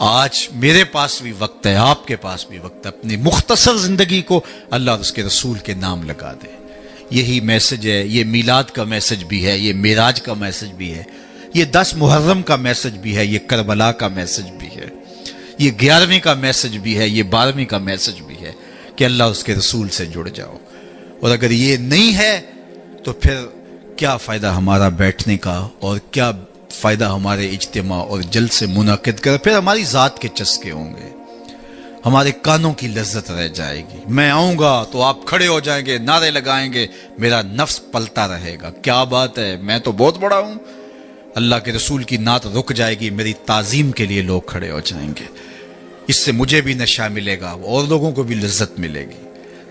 آج میرے پاس بھی وقت ہے، آپ کے پاس بھی وقت ہے، اپنی مختصر زندگی کو اللہ اور اس کے رسول کے نام لگا دے۔ یہی میسج ہے، یہ میلاد کا میسج بھی ہے، یہ معراج کا میسج بھی ہے، یہ 10 محرم کا میسج بھی ہے، یہ کربلا کا میسج بھی ہے، یہ 11ویں کا میسج بھی ہے، یہ 12ویں کا میسج بھی ہے کہ اللہ اس کے رسول سے جڑ جاؤ۔ اور اگر یہ نہیں ہے تو پھر کیا فائدہ ہمارا بیٹھنے کا، اور کیا فائدہ ہمارے اجتماع اور جلسے منعقد کر، پھر ہماری ذات کے چسکے ہوں گے، ہمارے کانوں کی لذت رہ جائے گی۔ میں آؤں گا تو آپ کھڑے ہو جائیں گے، نعرے لگائیں گے، میرا نفس پلتا رہے گا، کیا بات ہے، میں تو بہت بڑا ہوں۔ اللہ کے رسول کی نعت رک جائے گی، میری تعظیم کے لیے لوگ کھڑے ہو جائیں گے، اس سے مجھے بھی نشہ ملے گا اور لوگوں کو بھی لذت ملے گی۔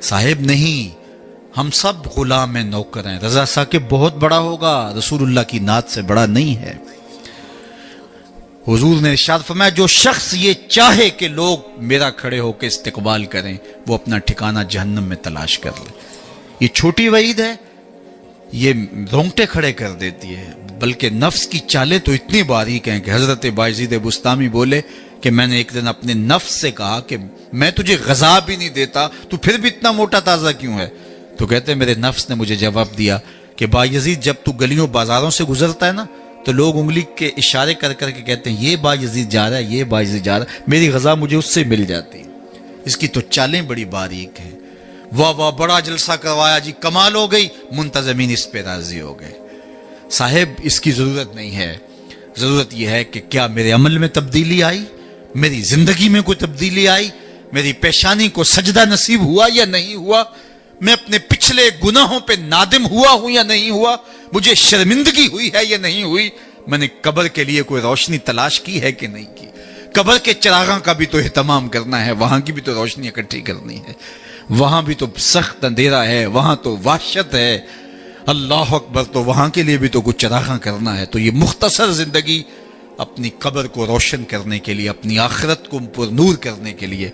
صاحب نہیں، ہم سب غلام ہیں، نوکر ہیں۔ رضا ثاقب بہت بڑا ہوگا، رسول اللہ کی نعت سے بڑا نہیں ہے۔ حضور نے ارشاد فرمایا جو شخص یہ چاہے کہ لوگ میرا کھڑے ہو کے استقبال کریں، وہ اپنا ٹھکانہ جہنم میں تلاش کر لے۔ یہ چھوٹی وعید ہے، یہ رونگٹے کھڑے کر دیتی ہے، بلکہ نفس کی چالیں تو اتنی باریک ہیں کہ حضرت بایزید بستامی بولے کہ میں نے ایک دن اپنے نفس سے کہا کہ میں تجھے غذا بھی نہیں دیتا، تو پھر بھی اتنا موٹا تازہ کیوں ہے؟ تو کہتے ہیں میرے نفس نے مجھے جواب دیا کہ بایزید جب تو گلیوں بازاروں سے گزرتا ہے نا، تو لوگ انگلی کے اشارے کر کر کے کہتے ہیں یہ بایزید جا رہا ہے، یہ بایزید جا رہا ہے، میری غذا مجھے اس سے مل جاتی۔ اس کی تو چالیں بڑی باریک ہیں۔ واہ واہ بڑا جلسہ کروایا جی، کمال ہو گئی، منتظمین اس پہ راضی ہو گئے۔ صاحب اس کی ضرورت نہیں ہے، ضرورت یہ ہے کہ کیا میرے عمل میں تبدیلی آئی، میری زندگی میں کوئی تبدیلی آئی، میری پیشانی کو سجدہ نصیب ہوا یا نہیں ہوا، میں اپنے پچھلے گناہوں پہ نادم ہوا ہوں یا نہیں ہوا، مجھے شرمندگی ہوئی ہے یا نہیں ہوئی، میں نے قبر کے لیے کوئی روشنی تلاش کی ہے کہ نہیں کی، قبر کے چراغاں کا بھی تو اہتمام کرنا ہے، وہاں کی بھی تو روشنی اکٹھی کرنی ہے، وہاں بھی تو سخت اندھیرا ہے، وہاں تو وحشت ہے، اللہ اکبر، تو وہاں کے لیے بھی تو کچھ چراغاں کرنا ہے۔ تو یہ مختصر زندگی اپنی قبر کو روشن کرنے کے لیے، اپنی آخرت کو پر نور کرنے کے لیے،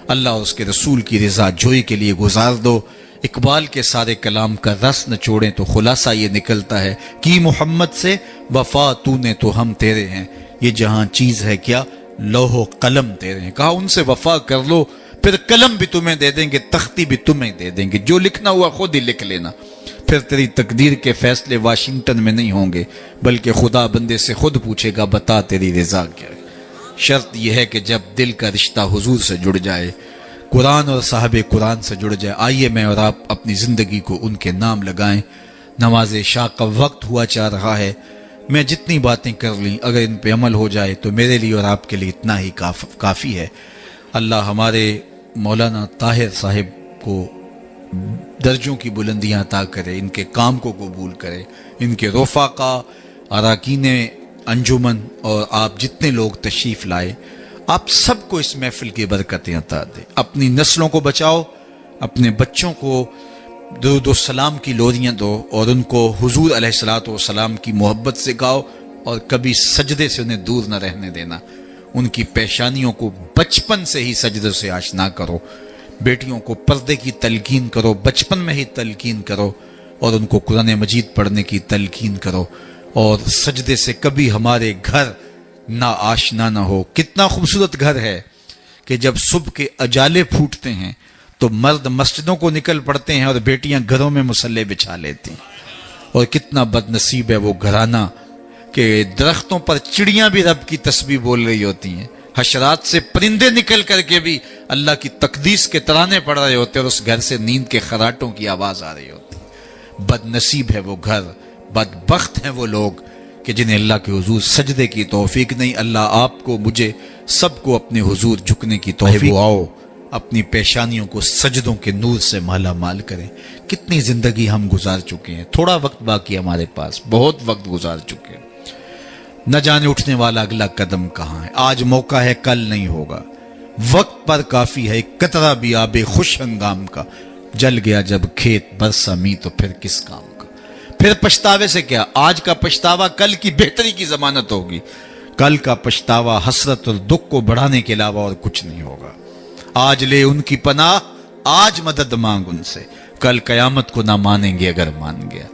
اللہ اور اس کے رسول کی رضا جوئی کے لیے گزار دو۔ اقبال کے سارے کلام کا رس نہ چھوڑیں تو خلاصہ یہ نکلتا ہے کہ محمد سے وفا تو نے تو ہم تیرے ہیں، یہ جہاں چیز ہے کیا لوح و قلم تیرے ہیں۔ کہا ان سے وفا کر لو، پھر قلم بھی تمہیں دے دیں گے، تختی بھی تمہیں دے دیں گے، جو لکھنا ہوا خود ہی لکھ لینا، پھر تیری تقدیر کے فیصلے واشنگٹن میں نہیں ہوں گے، بلکہ خدا بندے سے خود پوچھے گا بتا تیری رضا کیا ہے۔ شرط یہ ہے کہ جب دل کا رشتہ حضور سے جڑ جائے، قرآن اور صاحب قرآن سے جڑ جائے۔ آئیے میں اور آپ اپنی زندگی کو ان کے نام لگائیں۔ نماز عشاء کا وقت ہوا چاہ رہا ہے، میں جتنی باتیں کر لیں اگر ان پہ عمل ہو جائے تو میرے لیے اور آپ کے لیے اتنا ہی کافی ہے۔ اللہ ہمارے مولانا طاہر صاحب کو درجوں کی بلندیاں عطا کرے، ان کے کام کو قبول کرے، ان کے رفقا، اراکین انجمن اور آپ جتنے لوگ تشریف لائے، آپ سب کو اس محفل کی برکتیں عطا دے۔ اپنی نسلوں کو بچاؤ، اپنے بچوں کو درود و سلام کی لوریاں دو، اور ان کو حضور علیہ الصلوۃ والسلام کی محبت سکھاؤ، اور کبھی سجدے سے انہیں دور نہ رہنے دینا۔ ان کی پیشانیوں کو بچپن سے ہی سجدے سے آشنا کرو، بیٹیوں کو پردے کی تلقین کرو، بچپن میں ہی تلقین کرو، اور ان کو قرآن مجید پڑھنے کی تلقین کرو، اور سجدے سے کبھی ہمارے گھر نہ آشنا نہ ہو۔ کتنا خوبصورت گھر ہے کہ جب صبح کے اجالے پھوٹتے ہیں تو مرد مسجدوں کو نکل پڑتے ہیں اور بیٹیاں گھروں میں مصلے بچھا لیتی ہیں، اور کتنا بد نصیب ہے وہ گھرانہ کہ درختوں پر چڑیاں بھی رب کی تسبیح بول رہی ہوتی ہیں، حشرات سے پرندے نکل کر کے بھی اللہ کی تقدیس کے ترانے پڑھ رہے ہوتے ہیں، اور اس گھر سے نیند کے خراٹوں کی آواز آ رہی ہوتی ہے۔ بد نصیب ہے وہ گھر، بدبخت ہیں وہ لوگ کہ جنہیں اللہ کے حضور سجدے کی توفیق نہیں۔ اللہ آپ کو، مجھے، سب کو اپنے حضور جھکنے کی توفیق آؤ، اپنی پیشانیوں کو سجدوں کے نور سے مالا مال کریں۔ کتنی زندگی ہم گزار چکے ہیں، تھوڑا وقت باقی ہمارے پاس، بہت وقت گزار چکے ہیں، نہ جانے اٹھنے والا اگلا قدم کہاں ہے۔ آج موقع ہے، کل نہیں ہوگا، وقت پر کافی ہے ایک قطرہ بھی آب خوش ہنگام کا، جل گیا جب کھیت برسا می تو پھر کس کام کا۔ پھر پچھتاوے سے کیا، آج کا پچھتاوا کل کی بہتری کی ضمانت ہوگی، کل کا پچھتاوا حسرت اور دکھ کو بڑھانے کے علاوہ اور کچھ نہیں ہوگا۔ آج لے ان کی پناہ، آج مدد مانگ ان سے، کل قیامت کو نہ مانیں گے اگر مان گیا۔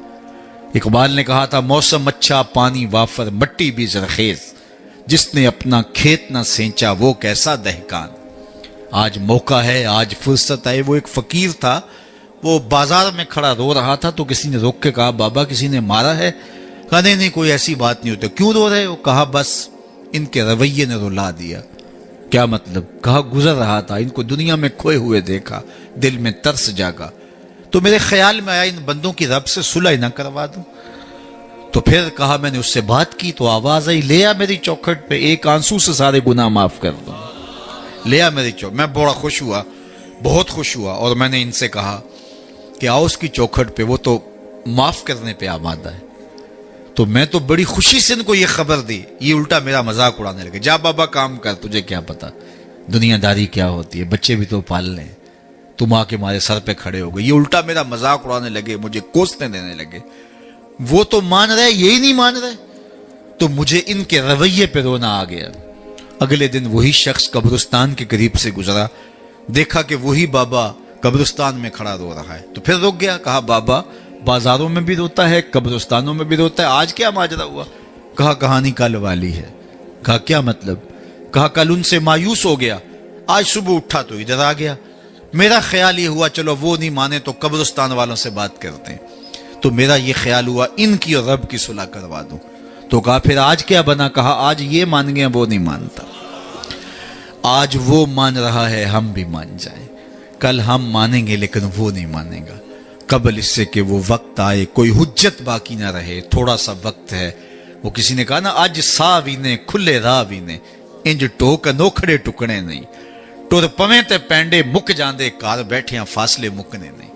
اقبال نے کہا تھا موسم اچھا، پانی وافر، مٹی بھی زرخیز، جس نے اپنا کھیت نہ سینچا وہ کیسا دہقان. آج موقع ہے, آج فرصت ہے. وہ ایک فقیر تھا, وہ بازار میں کھڑا رو رہا تھا تو کسی نے روک کے کہا بابا کسی نے مارا ہے؟ کہا نہیں نہیں کوئی ایسی بات نہیں ہوتی. کیوں رو رہے ہو؟ کہا بس ان کے رویے نے رلا دیا. کیا مطلب؟ کہا گزر رہا تھا, ان کو دنیا میں کھوئے ہوئے دیکھا, دل میں ترس جاگا, تو میرے خیال میں آیا ان بندوں کی رب سے صلح نہ کروا دوں. تو پھر کہا میں نے اس سے بات کی تو آواز آئی لے آ میری چوکھٹ پہ, ایک آنسو سے سارے گناہ معاف کر دوں. لے آ میری چوکھٹ. میں بڑا خوش ہوا, بہت خوش ہوا, اور میں نے ان سے کہا کہ آؤ اس کی چوکھٹ پہ, وہ تو معاف کرنے پہ آمادہ ہے. تو میں تو بڑی خوشی سے ان کو یہ خبر دی. یہ الٹا میرا مذاق اڑانے لگے, جا بابا کام کر, تجھے کیا پتا دنیا داری کیا ہوتی ہے, بچے بھی تو پال لیں, تم آ کے ہمارے سر پہ کھڑے ہو گئے. یہ الٹا میرا مذاق اڑانے لگے, مجھے کوسنے دینے لگے. وہ تو مان رہے, یہی نہیں مان رہے. تو مجھے ان کے رویے پہ رونا آ گیا. اگلے دن وہی شخص قبرستان کے قریب سے گزرا, دیکھا کہ وہی بابا قبرستان میں کھڑا رو رہا ہے. تو پھر رک گیا, کہا بابا بازاروں میں بھی روتا ہے, قبرستانوں میں بھی روتا ہے, آج کیا ماجرا ہوا؟ کہا کہانی کل والی ہے. کہا کیا مطلب؟ کہا کل ان سے مایوس ہو گیا, آج صبح اٹھا تو ادھر آ گیا. میرا خیال یہ ہوا چلو وہ نہیں مانے تو قبرستان والوں سے بات کرتے ہیں. تو میرا یہ خیال ہوا ان کی اور رب کی صلح کروا دوں. تو کہا پھر آج کیا بنا؟ کہا آج یہ مان گئے وہ نہیں مانتا, آج وہ مان رہا ہے ہم بھی مان جائیں. کل ہم مانیں گے لیکن وہ نہیں مانے گا, قبل اس سے کہ وہ وقت آئے, کوئی حجت باقی نہ رہے, تھوڑا سا وقت ہے. وہ کسی نے کہا نا اج سا بھی نے کھلے راہ بھی نے, انج ٹوک نوکھڑے ٹکڑے نہیں, ٹر پویں تے پینڈے مک جاندے, کار بیٹھیاں فاصلے مکنے نہیں.